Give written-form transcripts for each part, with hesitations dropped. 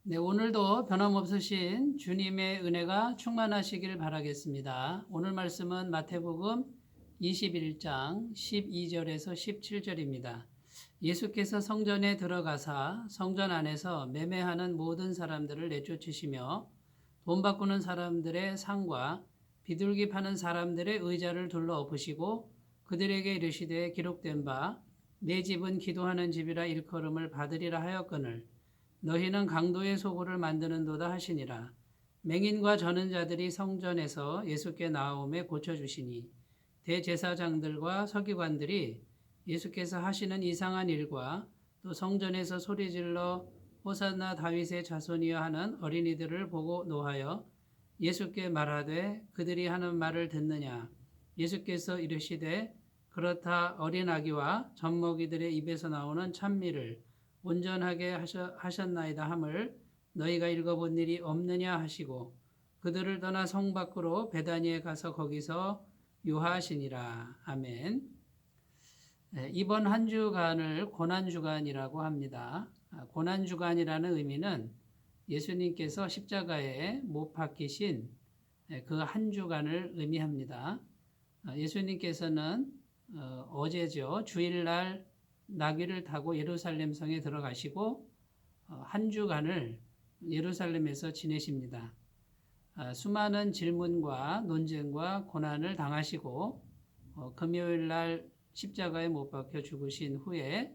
네, 오늘도 변함없으신 주님의 은혜가 충만하시길 바라겠습니다. 오늘 말씀은 마태복음 21장 12절에서 17절입니다. 예수께서 성전에 들어가사 성전 안에서 매매하는 모든 사람들을 내쫓으시며 돈 바꾸는 사람들의 상과 비둘기 파는 사람들의 의자를 둘러 엎으시고 그들에게 이르시되 기록된 바 내 집은 기도하는 집이라 일컬음을 받으리라 하였거늘 너희는 강도의 소굴을 만드는도다 하시니라. 맹인과 저는 자들이 성전에서 예수께 나아오매 고쳐주시니 대제사장들과 서기관들이 예수께서 하시는 이상한 일과 또 성전에서 소리질러 호산나 다윗의 자손이여 하는 어린이들을 보고 노하여 예수께 말하되 그들이 하는 말을 듣느냐. 예수께서 이르시되 그렇다 어린 아기와 젖먹이들의 입에서 나오는 찬미를 온전하게 하셨나이다 함을 너희가 읽어본 일이 없느냐 하시고 그들을 떠나 성 밖으로 베다니에 가서 거기서 유하시니라. 아멘. 이번 한 주간을 고난주간이라고 합니다. 고난주간이라는 의미는 예수님께서 십자가에 못 박히신 그 한 주간을 의미합니다. 예수님께서는 어제죠. 주일날 나귀를 타고 예루살렘 성에 들어가시고 한 주간을 예루살렘에서 지내십니다. 수많은 질문과 논쟁과 고난을 당하시고 금요일날 십자가에 못 박혀 죽으신 후에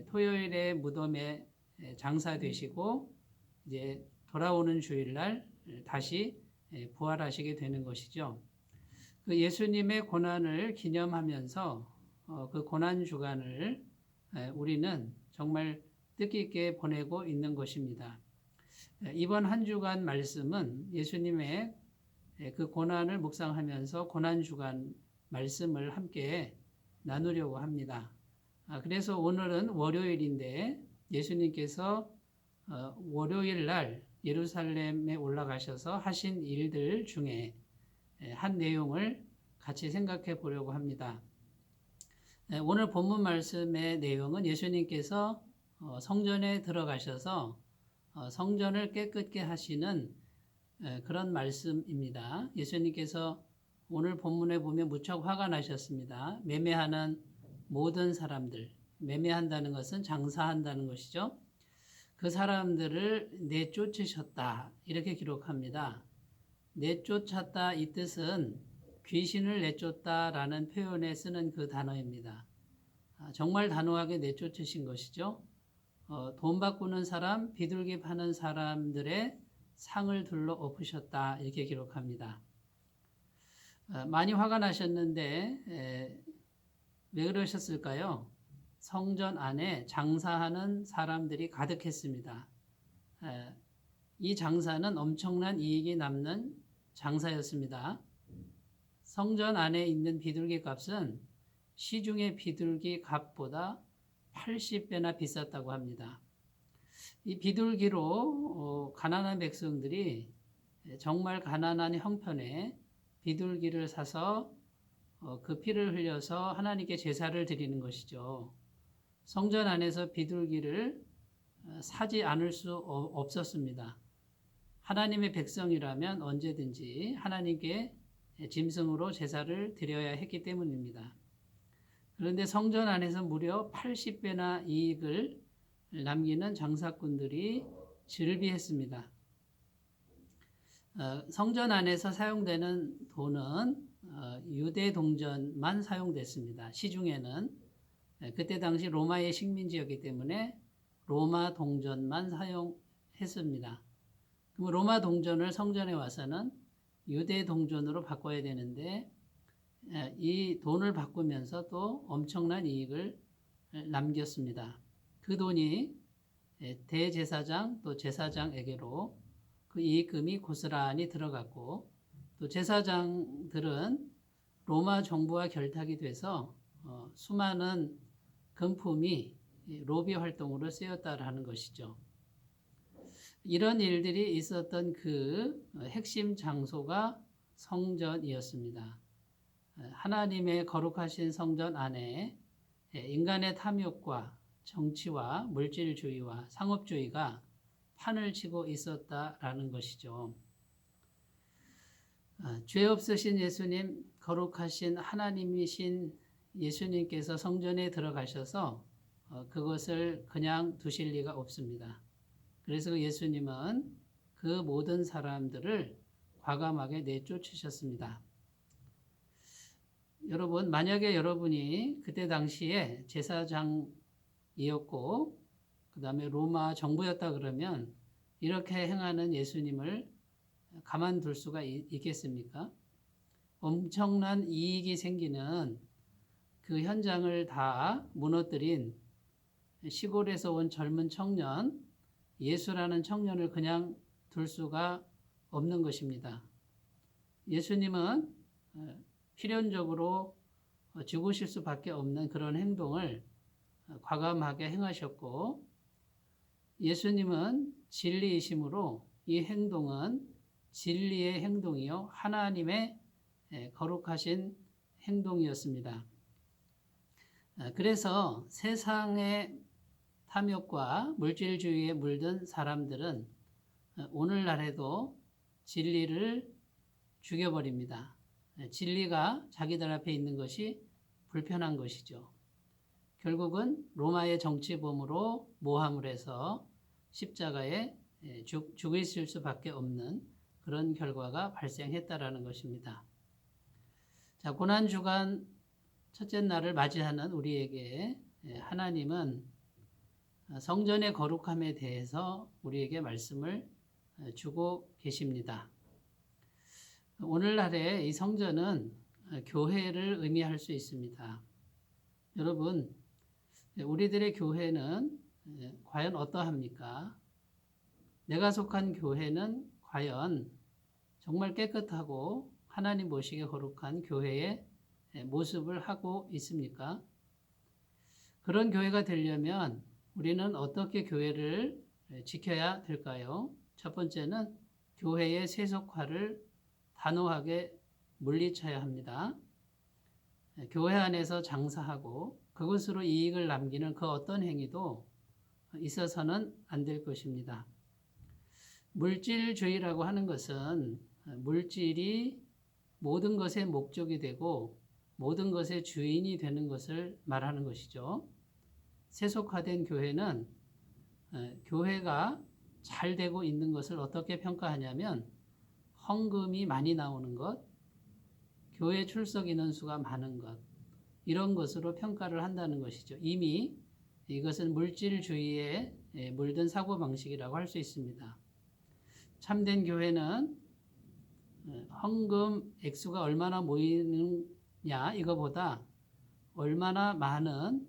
토요일에 무덤에 장사되시고 이제 돌아오는 주일날 다시 부활하시게 되는 것이죠. 그 예수님의 고난을 기념하면서 그 고난 주간을 우리는 정말 뜻깊게 보내고 있는 것입니다. 이번 한 주간 말씀은 예수님의 그 고난을 묵상하면서 고난 주간 말씀을 함께 나누려고 합니다. 그래서 오늘은 월요일인데 예수님께서 월요일 날 예루살렘에 올라가셔서 하신 일들 중에 한 내용을 같이 생각해 보려고 합니다. 오늘 본문 말씀의 내용은 예수님께서 성전에 들어가셔서 성전을 깨끗게 하시는 그런 말씀입니다. 예수님께서 오늘 본문에 보면 무척 화가 나셨습니다. 매매하는 모든 사람들, 매매한다는 것은 장사한다는 것이죠. 그 사람들을 내쫓으셨다 이렇게 기록합니다. 내쫓았다 이 뜻은 귀신을 내쫓다라는 표현에 쓰는 그 단어입니다. 정말 단호하게 내쫓으신 것이죠. 돈 바꾸는 사람, 비둘기 파는 사람들의 상을 둘러 엎으셨다 이렇게 기록합니다. 많이 화가 나셨는데 왜 그러셨을까요? 성전 안에 장사하는 사람들이 가득했습니다. 이 장사는 엄청난 이익이 남는 장사였습니다. 성전 안에 있는 비둘기 값은 시중의 비둘기 값보다 80배나 비쌌다고 합니다. 이 비둘기로 가난한 백성들이 정말 가난한 형편에 비둘기를 사서 그 피를 흘려서 하나님께 제사를 드리는 것이죠. 성전 안에서 비둘기를 사지 않을 수 없었습니다. 하나님의 백성이라면 언제든지 하나님께 짐승으로 제사를 드려야 했기 때문입니다. 그런데 성전 안에서 무려 80배나 이익을 남기는 장사꾼들이 즐비했습니다. 성전 안에서 사용되는 돈은 유대 동전만 사용됐습니다. 시중에는 그때 당시 로마의 식민지였기 때문에 로마 동전만 사용했습니다. 그럼 로마 동전을 성전에 와서는 유대 동전으로 바꿔야 되는데 이 돈을 바꾸면서 또 엄청난 이익을 남겼습니다. 그 돈이 대제사장 또 제사장에게로 그 이익금이 고스란히 들어갔고 또 제사장들은 로마 정부와 결탁이 돼서 수많은 금품이 로비 활동으로 쓰였다라는 것이죠. 이런 일들이 있었던 그 핵심 장소가 성전이었습니다. 하나님의 거룩하신 성전 안에 인간의 탐욕과 정치와 물질주의와 상업주의가 판을 치고 있었다라는 것이죠. 죄 없으신 예수님, 거룩하신 하나님이신 예수님께서 성전에 들어가셔서 그것을 그냥 두실 리가 없습니다. 그래서 예수님은 그 모든 사람들을 과감하게 내쫓으셨습니다. 여러분, 만약에 여러분이 그때 당시에 제사장이었고 그 다음에 로마 정부였다 그러면 이렇게 행하는 예수님을 가만둘 수가 있겠습니까? 엄청난 이익이 생기는 그 현장을 다 무너뜨린 시골에서 온 젊은 청년, 예수라는 청년을 그냥 둘 수가 없는 것입니다. 예수님은 필연적으로 죽으실 수밖에 없는 그런 행동을 과감하게 행하셨고, 예수님은 진리이심으로 이 행동은 진리의 행동이요 하나님의 거룩하신 행동이었습니다. 그래서 세상의 탐욕과 물질주의에 물든 사람들은 오늘날에도 진리를 죽여버립니다. 진리가 자기들 앞에 있는 것이 불편한 것이죠. 결국은 로마의 정치범으로 모함을 해서 십자가에 죽이실 수밖에 없는 그런 결과가 발생했다라는 것입니다. 자, 고난주간 첫째 날을 맞이하는 우리에게 하나님은 성전의 거룩함에 대해서 우리에게 말씀을 주고 계십니다. 오늘날의 이 성전은 교회를 의미할 수 있습니다. 여러분, 우리들의 교회는 과연 어떠합니까? 내가 속한 교회는 과연 정말 깨끗하고 하나님 보시기에 거룩한 교회의 모습을 하고 있습니까? 그런 교회가 되려면 우리는 어떻게 교회를 지켜야 될까요? 첫 번째는 교회의 세속화를 단호하게 물리쳐야 합니다. 교회 안에서 장사하고 그것으로 이익을 남기는 그 어떤 행위도 있어서는 안 될 것입니다. 물질주의라고 하는 것은 물질이 모든 것의 목적이 되고 모든 것의 주인이 되는 것을 말하는 것이죠. 세속화된 교회는 교회가 잘 되고 있는 것을 어떻게 평가하냐면 헌금이 많이 나오는 것, 교회 출석 인원수가 많은 것, 이런 것으로 평가를 한다는 것이죠. 이미 이것은 물질주의에 물든 사고방식이라고 할 수 있습니다. 참된 교회는 헌금 액수가 얼마나 모이느냐 이거보다 얼마나 많은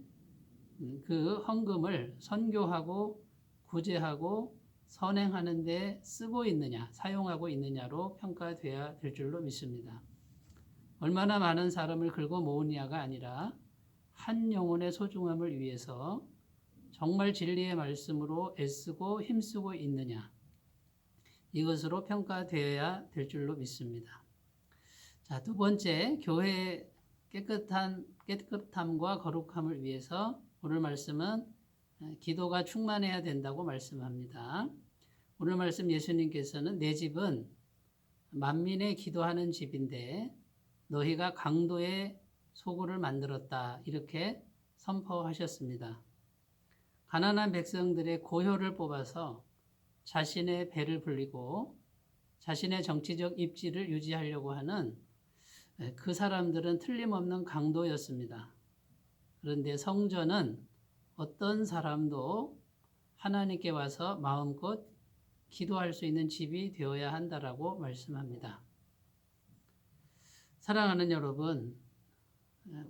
그 헌금을 선교하고 구제하고 선행하는 데 쓰고 있느냐, 사용하고 있느냐로 평가돼야 될 줄로 믿습니다. 얼마나 많은 사람을 긁어 모으느냐가 아니라 한 영혼의 소중함을 위해서 정말 진리의 말씀으로 애쓰고 힘쓰고 있느냐, 이것으로 평가되어야 될 줄로 믿습니다. 자, 두 번째, 교회의 깨끗함과 거룩함을 위해서 오늘 말씀은 기도가 충만해야 된다고 말씀합니다. 오늘 말씀 예수님께서는 내 집은 만민의 기도하는 집인데 너희가 강도의 소굴을 만들었다, 이렇게 선포하셨습니다. 가난한 백성들의 고효를 뽑아서 자신의 배를 불리고 자신의 정치적 입지를 유지하려고 하는 그 사람들은 틀림없는 강도였습니다. 그런데 성전은 어떤 사람도 하나님께 와서 마음껏 기도할 수 있는 집이 되어야 한다라고 말씀합니다. 사랑하는 여러분,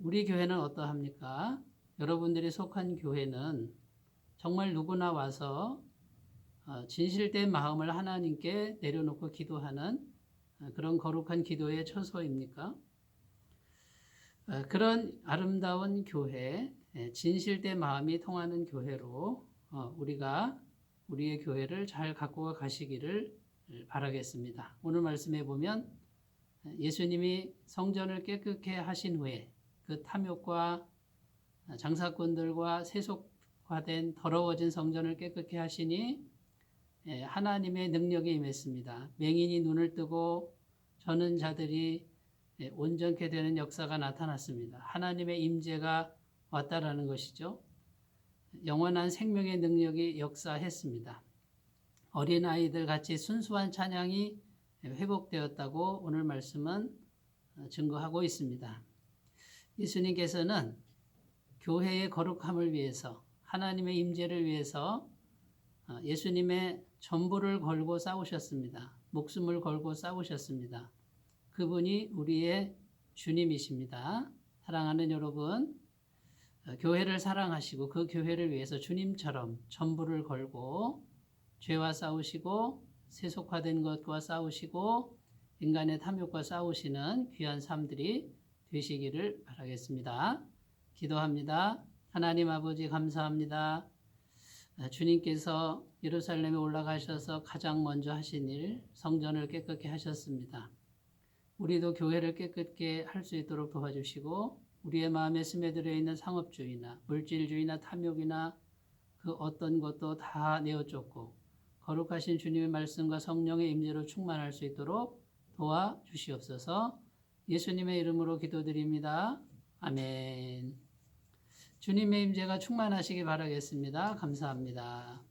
우리 교회는 어떠합니까? 여러분들이 속한 교회는 정말 누구나 와서 진실된 마음을 하나님께 내려놓고 기도하는 그런 거룩한 기도의 처소입니까? 그런 아름다운 교회, 진실된 마음이 통하는 교회로 우리가 우리의 교회를 잘 갖고 가시기를 바라겠습니다. 오늘 말씀에 보면 예수님이 성전을 깨끗게 하신 후에 그 탐욕과 장사꾼들과 세속화된 더러워진 성전을 깨끗게 하시니 하나님의 능력이 임했습니다. 맹인이 눈을 뜨고 저는 자들이 온전케 되는 역사가 나타났습니다. 하나님의 임재가 왔다라는 것이죠. 영원한 생명의 능력이 역사했습니다. 어린아이들 같이 순수한 찬양이 회복되었다고 오늘 말씀은 증거하고 있습니다. 예수님께서는 교회의 거룩함을 위해서 하나님의 임재를 위해서 예수님의 전부를 걸고 싸우셨습니다. 목숨을 걸고 싸우셨습니다. 그분이 우리의 주님이십니다. 사랑하는 여러분, 교회를 사랑하시고 그 교회를 위해서 주님처럼 전부를 걸고 죄와 싸우시고 세속화된 것과 싸우시고 인간의 탐욕과 싸우시는 귀한 삶들이 되시기를 바라겠습니다. 기도합니다. 하나님 아버지 감사합니다. 주님께서 예루살렘에 올라가셔서 가장 먼저 하신 일, 성전을 깨끗게 하셨습니다. 우리도 교회를 깨끗게 할 수 있도록 도와주시고 우리의 마음에 스며들어 있는 상업주의나 물질주의나 탐욕이나 그 어떤 것도 다 내어쫓고 거룩하신 주님의 말씀과 성령의 임재로 충만할 수 있도록 도와주시옵소서. 예수님의 이름으로 기도드립니다. 아멘. 주님의 임재가 충만하시기 바라겠습니다. 감사합니다.